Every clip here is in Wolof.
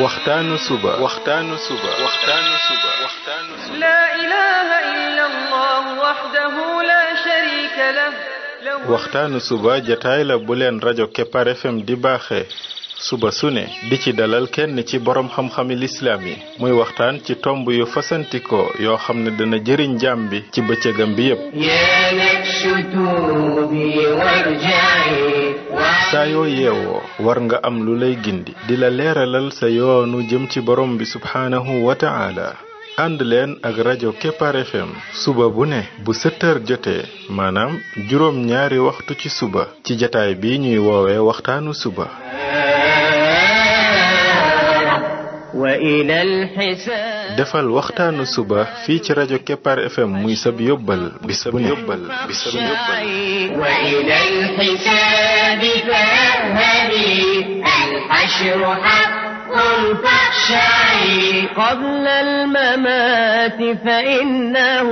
waxtaanu suba لا إله إلا الله وحده لا شريك له waxtaanu suba jataay la bu leen rajo Kepar FM di baaxee suba su ne di ci dalal kenn ci borom xam-xami lislaam yi muy waxtaan ci tomb yu fasantikoo yoo xam ne dana jëriñ jaam bi ci bëccëgam bi yépp saa yoo yeewoo war nga am lu lay gindi di la leeralal sa yoonu jëm ci borom bi subhaanahu wa ta'ala ànd leen ak rajo Kepar FM suba bu ne bu 7h jotee maanaam juróom ñaari waxtu ci suba ci jataay bi ñuy woowee waxtaanu suba defal waxtaanu suba fii ci rajo Kepar FM muy sab yóbbal bis bu ne وإلى الحساب فاذهبي الحشر حق فاخشعي قبل الممات فإنه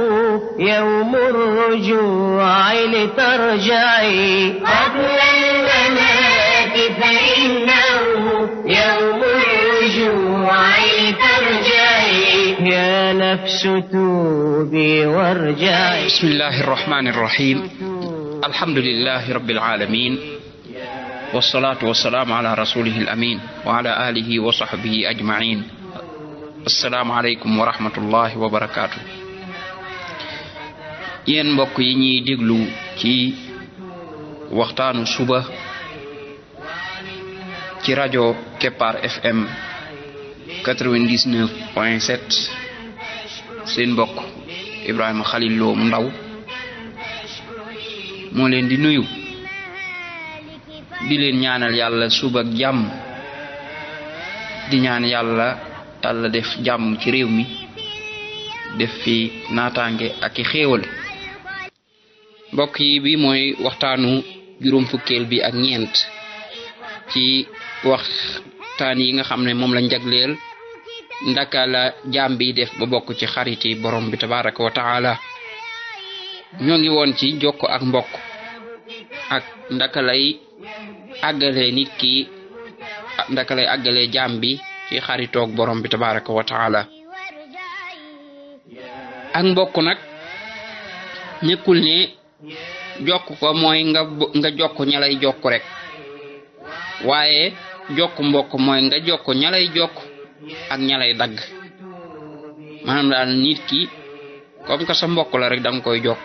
يوم الرجوع لترجعي قبل الممات فإنه يوم الرجوع لترجعي يا نفس توبي وارجعي بسم الله الرحمن الرحيم الحمد لله رب العالمين والصلاة والسلام على رسوله الأمين وعلى آله وصحبه أجمعين السلام عليكم ورحمة الله وبركاته yéen mbokk yi ñuy déglu ci waxtaanu suba ci rajo Kepar FM 99.7 seen mbokk Ibrahima Khalil Lo mu ndaw moo leen di nuyu di leen ñaanal yàlla suba ak jàmm di ñaan yàlla def jàmm ci réew mi def fi naataange ak i xéewal mbokk yi bi mooy waxtaanu juróom fukkeel bi ak ñeent ci waxtaan yi nga xam ne moom lañ jagleel ndaka la jaam bi def ba bokk ci xariti borom bi tabaraka wa taala ñoo ngi woon ci jokko ak mbokk ak ndaka lay àggale nit ki ndaka lay àggale jaam bi ci xaritoog borom bi tabaraka wa taala ak mbokk nag nekkul ne jokk ko mooy nga jokk ña lay jokk rek waaye jokk mbokk mooy nga jokk ña lay jokk ak ña lay dagg maanaam daal nit ki comme que sa mbokk la rek danga koy jokk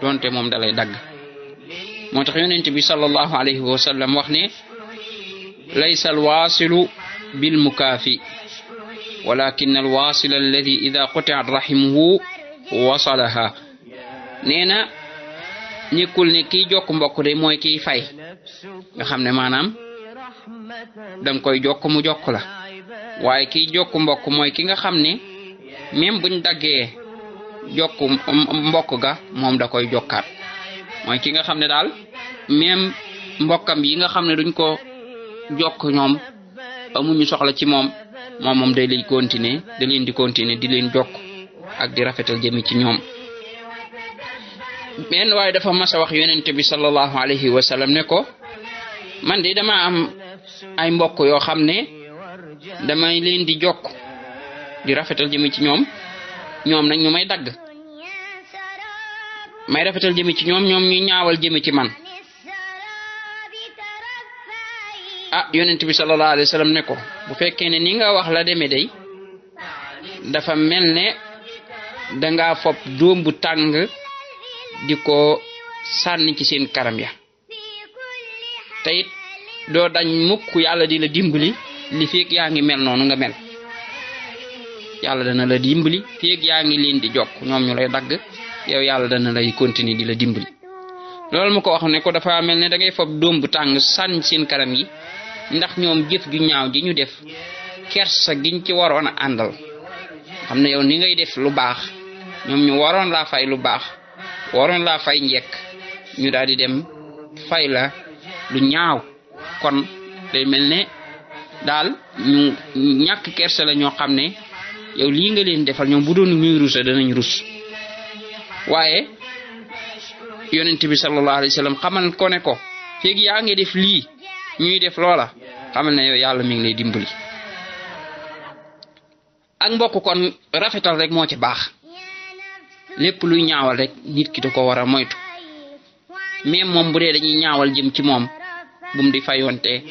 donte moom dalay dagg moo tax yonent bi sallallahu alayhi wa sallam wax ne laysa alwaasilu bil mukaafi walakin alwaasil alladi ida qutiat rahimuhu wasalaha nee na nekkul ne kiy jokk mbokk de mooy kiy fay nga xam ne maanaam danga koy jokk mu jokk la waaye kiy jokk mbokk mooy ki nga xam ne même buñ daggee jokk mbokk ga moom da koy jokkaat mooy ki nga xam ne daal même mbokkam yi nga xam ne duñ ko jokk ñoom amuñu soxla ci moom day lay continuer da leen di continuer di leen jokk ak di rafetal jëmi ci ñoom benn waaye dafa mas a wax yonent bi sallallahu alayhi wa sallam ne ko man de dama am ay mbokk yoo xam ne damay leen di jokk di rafetal jëmi ci ñoom nag ñu may dagg may rafetal jëmi ci ñoom ñuy ñaawal jëmi ci man yonent bi sallallahu alayhi wa sallam ne ko bu fekkee ne ni nga wax la demee day dafa mel ne danga fopp doom bu tàng di ko sànni ci seen karam ya te it doo dañ mukk yàlla di la dimbali li feek yaa ngi mel noonu nga mel yàlla dana la dimbali feek yaa ngi leen di jokk ñoom ñu lay dagg yow yàlla dana lay continuer di la dimbali loolu mu ko wax ne ko dafa mel ne da ngay fopp doom bu tàng sànni seen karam yi ndax ñoom jëf ju ñaaw ji ñu def kersa giñ ci waroon a àndal xam ne yow ni ngay def lu baax ñoom ñu waroon laa fay lu baax waroon laa fay njekk ñu daal di dem fay la lu ñaaw kon day mel ne daal ñu ñàkk kersa la ñoo xam ne yow lii nga leen defal ñoom bu doon ñuy rusa danañ rus waaye yonent bi sallallahu alayhi wa sallam xamal ko ne ko feeg yaa ngi def lii ñuy def loola xamal ne yow yàlla mi ngi lay dimbali ak mbokk kon rafetal rek moo ci baax lépp luy ñaawal rek nit ki da ko war a moytu même moom bu dee dañuy ñaawal jëm ci moom bum di fayonte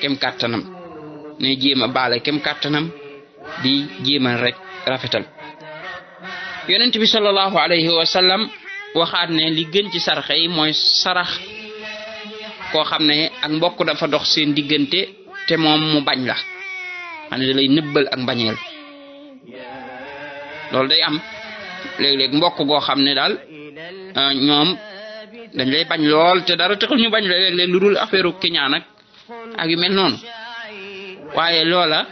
kem kàttanam ne jéem a baale kem kàttanam di jéemal rek rafetal. yonent bi sallallahu alayhi wa sallam waxaat ne li gën ci sarax yi mooy sarax koo xam ne ak mbokk dafa dox seen diggante te moom mu bañ la xam ne da lay nëbbal ak mbañeel. loolu day am léeg-léeg mbokk goo xam ne daal ñoom dañ lay bañ lool te dara taxul ñu bañ la léeg-léeg lu dul affaire kiñaan ak yu mel noonu waaye loola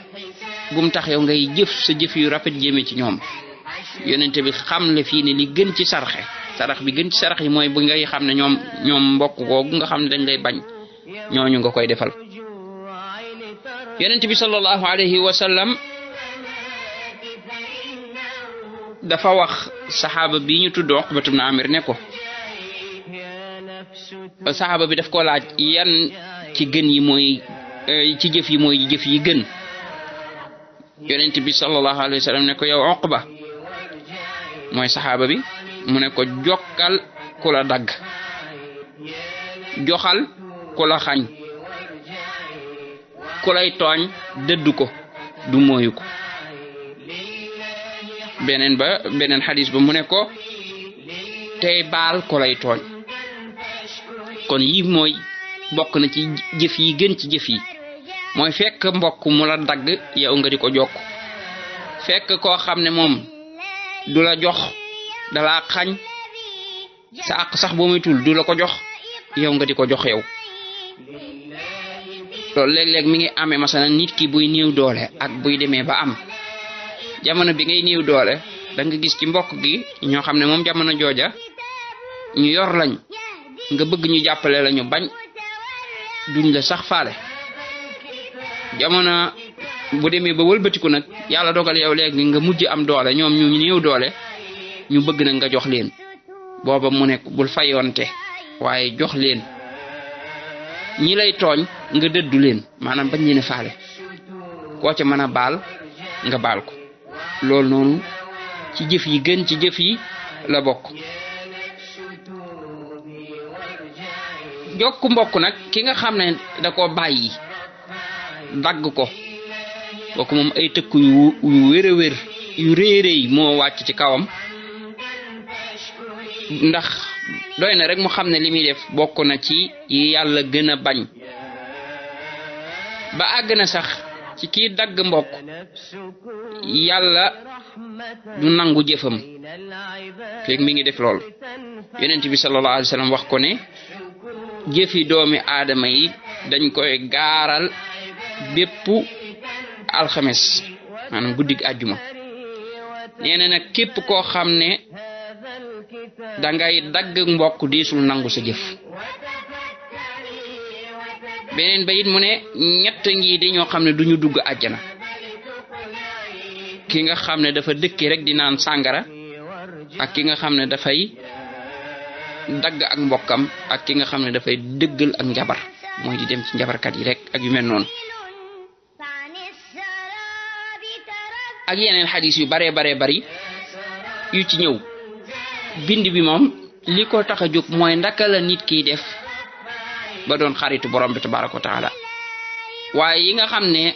bum tax yow ngay jëf sa jëf yu rafet jëme ci ñoom. yonente bi xam le fii ne li gën ci sarax bi gën ci sarax yi mooy bu ngay xam ne ñoom mbokk googu nga xam ne dañ lay bañ ñooñu nga koy defal. yonente bi sallallahu alayhi wa sallam dafa wax saxaaba bi ñu tudd Uqbatu ibn Amir ne ko saxaaba bi daf ko laaj yan ci gën yi mooy ci jëf yi mooy jëf yi gën. yonente bi sallallahu alayhi wa sallam ne ko yow Uqba mooy saxaaba bi mu ne ko jokkal ku la dagg joxal ku la xañ ku lay tooñ dëdd ko du mooyu ko. beneen xadis ba mu ne ko tey baal ku lay tooñ. kon yi mooy bokk na ci jëf yi gën ci jëf yi mooy fekk mbokk mu la dagg yow nga di ko jokk fekk koo xam ne moom du la jox dalaa xañ sa àq sax boo muy tul du la ko jox yow nga di ko jox yow. loolu léeg-léeg mi ngi amee masalan nit ki buy néew doole ak buy demee ba am jamono bi ngay néew doole da nga gis ci mbokk gi ñoo xam ne moom jamono jooja ñu yor lañ nga bëgg ñu jàppale la ñu bañ duñ la sax faale. jamono bu demee ba wëlbatiku nag yàlla dogal yow léegi nga mujj am doole ñoom ñu néew doole ñu bëgg nag nga jox leen booba mu nekk bul fayonte waaye jox leen ñi lay tooñ nga dëddu leen maanaam bañ leen a faale koo ca mën a baal nga baal ko. loolu noonu ci jëf yi gën ci jëf yi la bokk. jokk mbokk nag ki nga xam ne da ko bàyyi dagg ko kooku moom ay tëkk yu wér a wér yu réeréy moo wàcc ci kawam ndax doy na rek mu xam ne li muy def bokk na ci yi yàlla gën a bañ ba àgg na sax ci kii dagg mbokk yàlla du nangu jëfam fekk mi ngi def lool. yonent bi sallallahu alayhi wa sallam wax ko ne jëfi doomi aadama yi dañ koy gaaral bépp alxames maanaam guddig àjjuma. nee na nag képp koo xam ne dangay dagg mbokk diisul nangu sa jëf. beneen ba it mu ne ñett ngi di ñoo xam ne duñu dugg àjjana ki nga xam ne dafa dëkki rek di naan sàngara ak ki nga xam ne dafay dagg ak mbokkam ak ki nga xam ne dafay dëggal ak njabar mooy di dem ci njabarkat yi rek ak yu mel noonu. ak yeneen xadis yu bare bari yu ci ñëw. bind bi moom li ko tax a jóg mooy ndaka la nit kiy def ba doon xaritu borom bi tabaraka wa taala waaye yi nga xam ne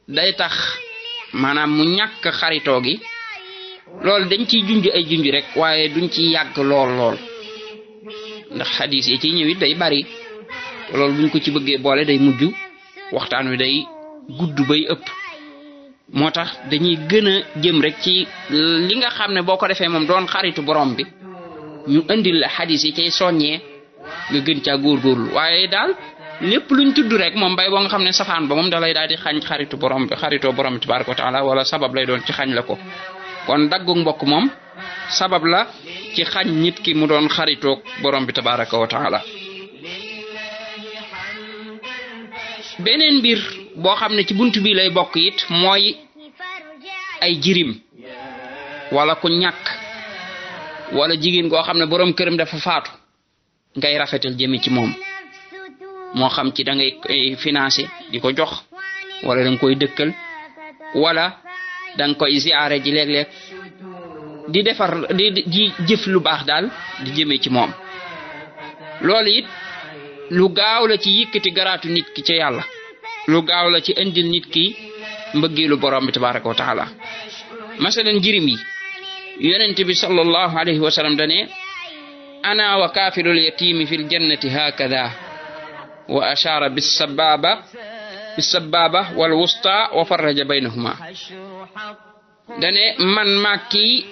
day tax maanaam mu ñàkk xaritoo gi loolu dañ ciy junj ay junj rek waaye duñ ci yàgg lool ndax xadis yi ci ñëwit day bari loolu buñ ko ci bëggee boole day mujj waxtaan wi day gudd bay ëpp moo tax dañuy gën a jëm rek ci li nga xam ne boo ko defee moom doon xaritu borom bi ñu indil la xadis yi cay soññee nga gën caa góorgóorlu waaye daal lépp luñ tudd rek moom bay boo nga xam ne safaan ba moom da lay daal di xañ xaritoo borom bi tabaraka wa taala wala sabab lay doon ci xañ la ko. kon daggu mbokk moom sabab la ci xañ nit ki mu doon xaritoog borom bi tabaraka wa taala. beneen mbir boo xam ne ci buntu bi lay bokk it mooy ay jirim wala ku ñàkk wala jigéen goo xam ne borom këram dafa faatu ngay rafetal jëme ci moom moo xam ci da ngay financer di ko jox wala da nga koy dëkkal wala dang koy ziaré ji léeg-léeg di defar di jëf lu baax daal di jëmee ci moom loolu it lu gaaw la ci yëkkati garaatu nit ki ci yàlla lu gaaw la ci indil nit ki mbëggeelu borom bi tabaraka wa taala masalan jirim yi yonent bi sallallahu alayhi wa sallam dane ana wa kafirul yatimi fil jannati hakada wa ashara bis sababa wal wusta wa farraja baynahuma dane man makki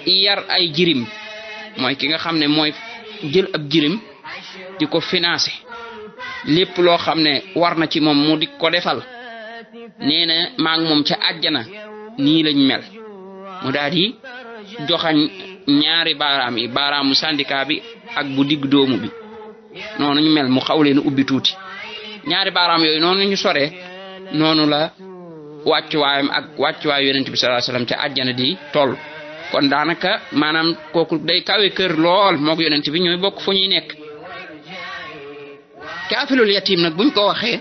yar ay jirim mooy ki nga xam ne mooy jël ab jirim di ko financer lépp loo xam ne war na ci moom mu di ko defal nee na maa ngi moom ca àjjana nii lañ mel mu daal di joxañ ñaari baaraam yi baaraamu syndicat bi ak bu digg doomu bi noonu ñu mel mu xaw leen ubbi tuuti ñaari baaraam yooyu noonu ñu soree noonu la wàccuwaayam ak wàccuwaayu yonent bi sallallahu alayhi wasallam ca àjjana di toll kon daanaka maanaam kooku day kawe kër lool mook yonent bi ñooy bokk fu ñuy nekk kaafilul yatim nag buñ ko waxee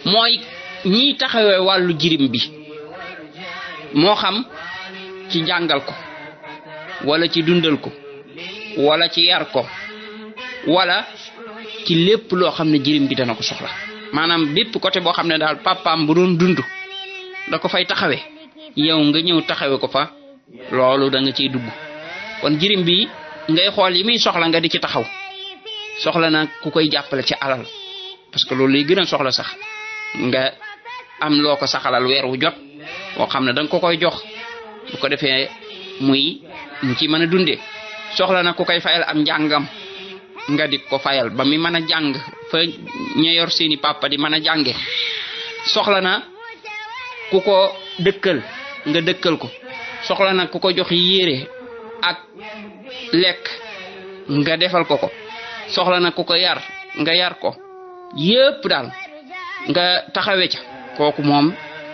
mooy ñiy taxawee wàllu jirim bi moo xam ci jàngal ko wala ci dundal ko wala ci yar ko wala ci lépp loo xam ne jirim bi dana ko soxla maanaam bépp côté boo xam ne daal papaam bu doon dund da ko fay taxawee yow nga ñëw taxawee ko fa loolu da nga ciy dugg kon jirim bi ngay xool yi muy soxla nga di ci taxaw soxla na ku koy jàppale ci alal parce que loolu lay gën a soxla sax nga am loo ko saxalal weer wu jot boo xam ne da nga ko koy jox bu ko defee mu ci mën a dundee soxla na ku koy fayal am njàngam nga di ko fayal ba mi mën a jàng fa ña yor seeni papa di mën a jànge soxla na ku ko dëkkal nga dëkkal ko soxla na ku ko jox yére ak lekk nga defal ko ko soxla na ku ko yar nga yar ko yépp daal nga taxawe ca kooku moom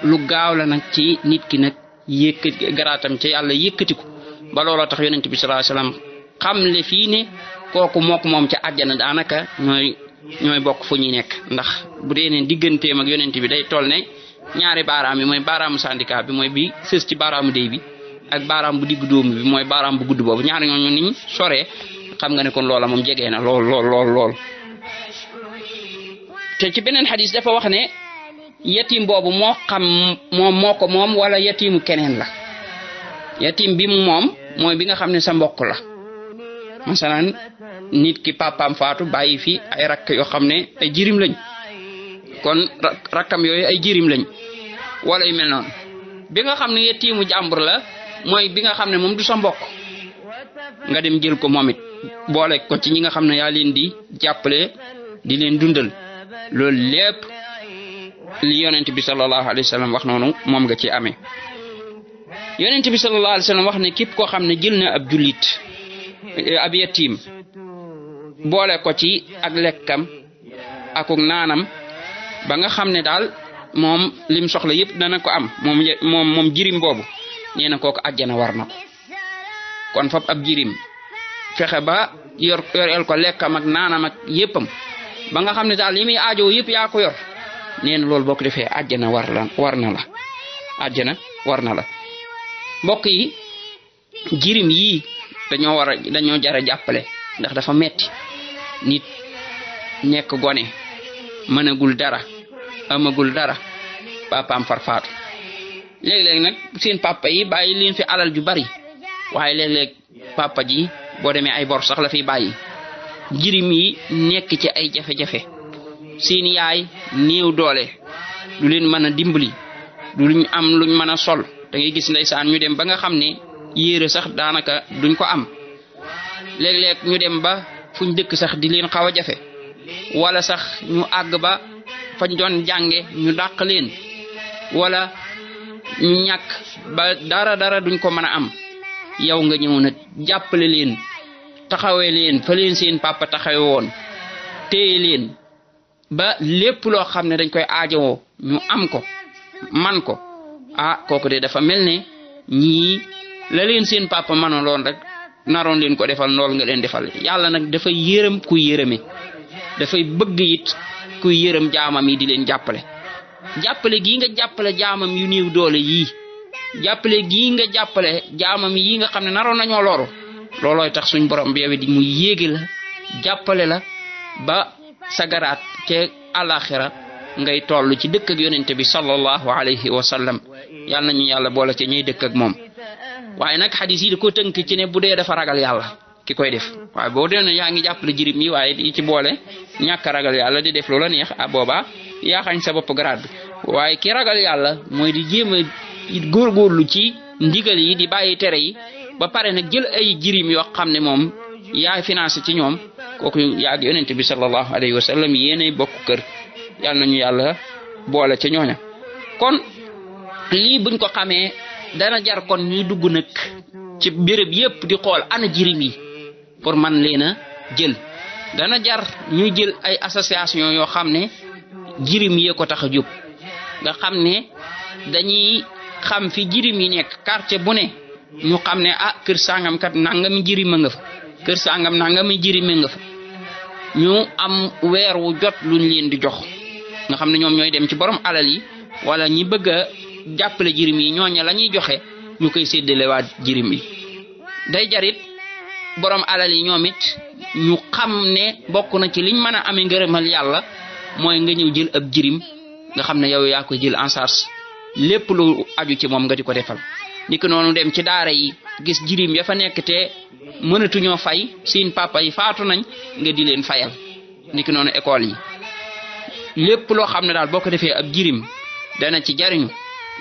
lu gaaw la nag ci nit ki nag yëkkati garaatam ca yàlla yëkkati ko ba looloo tax yonent bi sallallahu alayhi wasallam xam le fii ne kooku mook moom ca àjjana daanaka ñooy bokk fu ñuy nekk ndax bu dee ne digganteem ak yonent bi day toll ne ñaari baaraam yi mooy baaraamu syndicat bi mooy bi sës ci baaraamu déy bi ak baaraam bu digg dóomu bi mooy baaraam bu gudd boobu ñaari ñooñu niñ soree xam nga ne kon loola moom jegee na lool te ci beneen xadis dafa wax ne yatim boobu moo xam moom moo ko moom wala yatimu keneen la yatim bi mu moom mooy bi nga xam ne sa mbokk la masalan nit ki papaam faatu bàyyi fi ay rakk yoo xam ne ay jirim lañ kon rakkam yooyu ay jirim lañ wala yu mel noonu bi nga xam ne yatimu jàmbur la mooy bi nga xam ne moom du sa mbokk nga dem jël ko moom it boole ko ci ñi nga xam ne yaa leen di jàppale di leen dundal loolu lépp li yonent bi sallallahu alayhi wasallam wax noonu moom nga ci amee yonent bi sallallahu alayhi wasallam wax ne képp koo xam ne jël na ab jullit ab yatim boole ko ci ak lekkam akuk naanam ba nga xam ne daal moom lim soxla yépp dana ko am moom jirim boobu nee na kooku àjjana war na ko kon fab ab jirim fexe ba yoreel ko lekkam ak naanam ak yéppam ba nga xam ne daal li muy aajo yépp yaa ko yor nee na loolu boo ko defee àjjana war na la mbokk yi jirim yii dañoo jara jàppale ndax dafa metti nit nekk gone mënagul dara amagul dara papaam farfaatu léeg-léeg nag seen papa yi bàyyi leen fi alal ju bari waaye léeg-léeg papa ji boo demee ay bor sax la fiy bàyyi jirim yi nekk ci ay jafe-jafe seen yaay néew doole du leen mën a dimbali du luñ am luñ mën a sol da ngay gis ndeysaan ñu dem ba nga xam ne yére sax daanaka duñ ko am léeg-léeg ñu dem ba fuñ dëkk sax di leen xaw a jafe wala sax ñu àgg ba fañ doon jànge ñu dàq leen wala ñu ñàkk ba dara duñ ko mën a am yow nga ñëw nag jàppale leen taxawee leen fa leen seen papa taxawe woon téye leen ba lépp loo xam ne dañ koy aajowoo ñu am ko man ko kooku de dafa mel ne ñii la leen seen papa mënaloon rek naroon leen ko defal nool nga leen defal yàlla nag dafay yërëm kuy yërëme dafay bëgg it kuy yërëm jaamam yi di leen jàppale jàppale gii nga jàppale jaamam yu néew doole yii jàppale gii nga jàppale jaamam yi nga xam ne naroon nañoo loru loolooy tax suñ borom bi yow di mu yéegi la jàppale la ba sagaraat te alaxira ngay toll ci dëkk ak yonente bi sallallahu alayhi wa sallam yàlla nañu yàlla boole ci ñuy dëkk ak moom. waaye nag xadis yi da ko tënk ci ne bu dee dafa ragal yàlla ki koy def waaye boo dee ne yaa ngi jàppale jirim yi waaye di ci boole ñàkk ragal yàlla di def loola neex a booba yaa xañ sa bopp grade bi waaye ki ragal yàlla mooy di jéem a góorgóorlu ci ndigal yi di bàyyi tere yi ba pare nag jël ay jirim yoo xam ne moom yaa financé ci ñoom kooku yaa ngi yonente bi sallallahu alayhi wa sallam yéenay bokk kër yàlla nañu yàlla boole ca ñooña. kon lii buñ ko xamee dana jar kon ñuy dugg nag ci béréb yépp di xool ana jirim yi pour man leen a jël dana jar ñuy jël ay association yoo xam ne jirim yee ko tax a jóg nga xam ne dañuy xam fi jirim yi nekk quartier bu ne ñu xam ne ah kër sangam kat nangami jirim a nga fa kër sangam nangami jirim a nga fa ñu am weer wu jot luñ leen di jox nga xam ne ñoom ñooy dem ci borom alal yi wala ñi bëgg a jàppale jirim yi ñooña la ñuy joxe ñu koy séddale waa jirim yi day jarit borom alal yi ñoom it ñu xam ne bokk na ci liñ mën a amee ngërëmal yàlla mooy nga ñëw jël ab jirim nga xam ne yow yaa koy jël en charge lépp lu aju ci moom nga di ko defal. ni ko noonu dem ci daara yi gis jirim ya fa nekk te mënatuñoo fay seen papa yi faatu nañ nga di leen fayal ni ko noonu école yi lépp loo xam ne daal boo ko defee ab jirim dana ci jariñu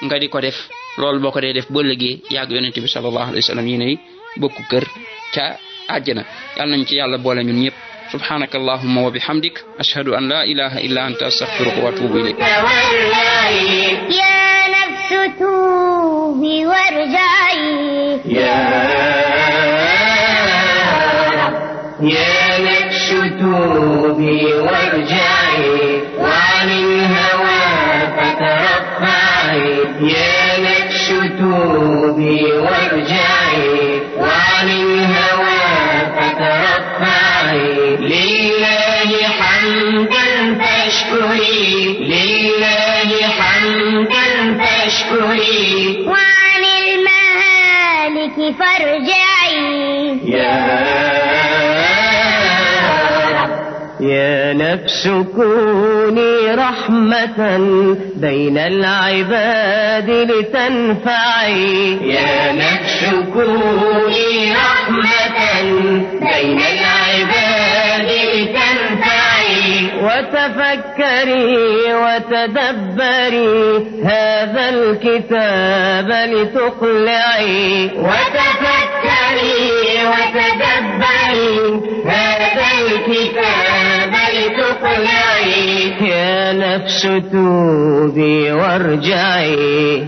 nga di ko def loolu boo ko dee def boo léegi yàgg yonente bi sallallahu alayhi wa sallam yi ne bokku kër ca àjjana yàlla nañ ci yàlla boole ñun ñëpp subhanaka allahumma wa bihamdik ashhadu an la ilaha illa anta astaghfiruka wa atubu ilayk يا نفس توبي وارجعي يا نفس توبي وارجعي وعن الهوى فترفعي يا نفس توبي وارجعي وعن الهوى فترفعي لله حمدا فاشكري لله حمدا فاشكري وعن المهالك فارجعي يا نفس كوني رحمة بين العباد لتنفعي يا نفس كوني رحمة بين العباد لتنفعي وتفكري وتدبري هذا الكتاب لتقلعي وتفكري وتدبري هذا الكتاب لتقلعي يا نفس توبي وارجعي